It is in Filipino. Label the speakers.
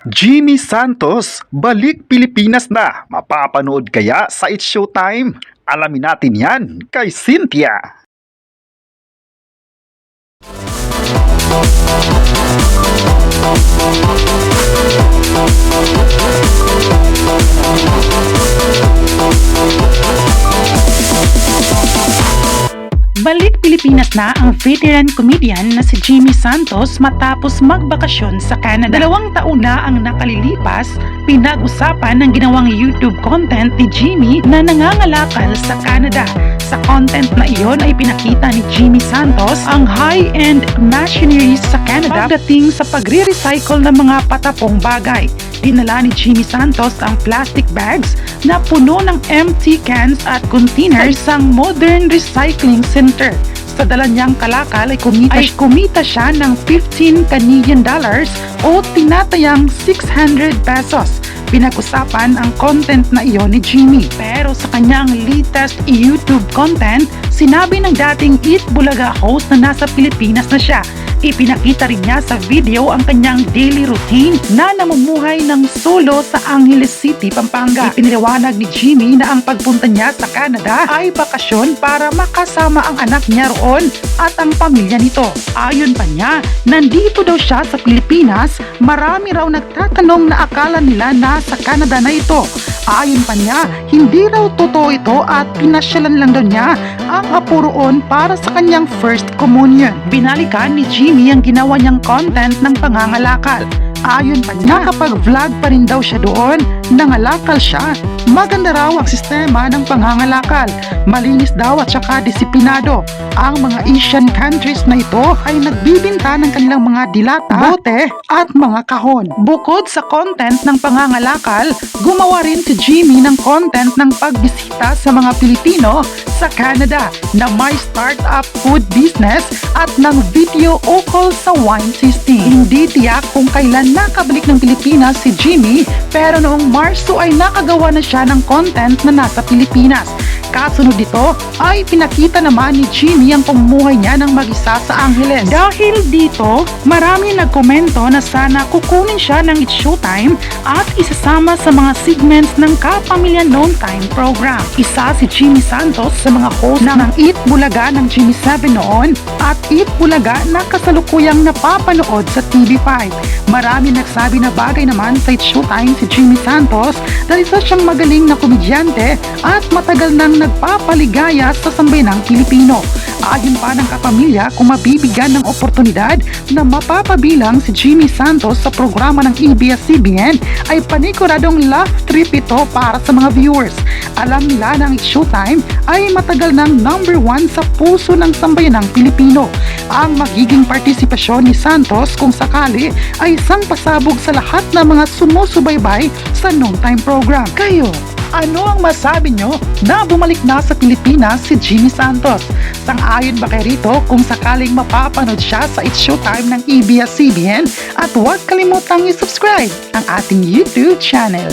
Speaker 1: Jimmy Santos, balik Pilipinas na. Mapapanood kaya sa It's Showtime? Alamin natin yan kay Cynthia.
Speaker 2: Balik Pilipinas na ang veteran comedian na si Jimmy Santos matapos magbakasyon sa Canada. 2 taon na ang nakalilipas, pinag-usapan ng ginawang YouTube content ni Jimmy na nangangalakal sa Canada. Sa content na iyon ay pinakita ni Jimmy Santos ang high-end machineries sa Canada pagdating sa pagre-recycle ng mga patapong bagay. Dinala ni Jimmy Santos ang plastic bags na puno ng empty cans at containers sa isang modern recycling center. Sa dala niyang kalakal ay kumita siya ng 15 Canadian dollars o tinatayang 600 pesos. Pinag-usapan ang content na iyon ni Jimmy. Pero sa kanyang latest YouTube content, sinabi ng dating Eat Bulaga host na nasa Pilipinas na siya. Ipinakita rin niya sa video ang kanyang daily routine na namumuhay ng solo sa Angeles City, Pampanga. Ipiniliwanag ni Jimmy na ang pagpunta niya sa Canada ay bakasyon para makasama ang anak niya roon at ang pamilya nito. Ayon pa niya, nandito daw siya sa Pilipinas, marami raw nagtatanong na akala nila na sa Canada na ito. Ayon pa niya, hindi raw totoo ito at pinasyalan lang daw niya ang apo roon para sa kanyang first communion. Binalikan ni Jimmy ang ginawa niyang content ng pangangalakal. Ayon pa niya, nakapag-vlog pa rin daw siya doon, nangalakal siya. Maganda raw ang sistema ng pangangalakal. Malinis daw at saka disiplinado. Ang mga Asian countries na ito ay nagbibinta ng kanilang mga dilata, bote at mga kahon. Bukod sa content ng pangangalakal, gumawa rin si Jimmy ng content ng pagbisita sa mga Pilipino sa Canada na may startup food business at ng video ukol sa wine tasting. Hindi tiyak kung kailan nakabalik ng Pilipinas si Jimmy, pero noong Marso ay nakagawa na siya ng content na nasa Pilipinas. Kasunod dito ay pinakita naman ni Jimmy ang pamumuhay niya ng mag-isa sa Angeles. Dahil dito, marami nagkomento na sana kukunin siya ng It's Showtime at isasama sa mga segments ng Kapamilya Noon Time program. Isa si Jimmy Santos sa mga host ng Eat Bulaga ng Jimmy 7 noon at Eat Bulaga na kasalukuyang napapanood sa TV5. Marami nagsabi na bagay naman sa It's Showtime si Jimmy Santos dahil isa siyang magaling na komedyante at matagal nang nagpapaligaya sa sambayanang Pilipino. Ayon pa ng kapamilya, kung mabibigyan ng oportunidad na mapapabilang si Jimmy Santos sa programa ng ABS-CBN ay paniguradong laugh trip ito para sa mga viewers. Alam nila na ang It's Showtime ay matagal ng number 1 sa puso ng sambayanang Pilipino. Ang magiging partisipasyon ni Santos kung sakali ay isang pasabog sa lahat ng mga sumusubaybay sa Noon Time program. Kayo, ano ang masabi nyo na bumalik na sa Pilipinas si Jimmy Santos? Sang-ayon ba kayo rito kung sakaling mapapanood siya sa It's Showtime ng ABS-CBN? At huwag kalimutang i-subscribe ang ating YouTube channel.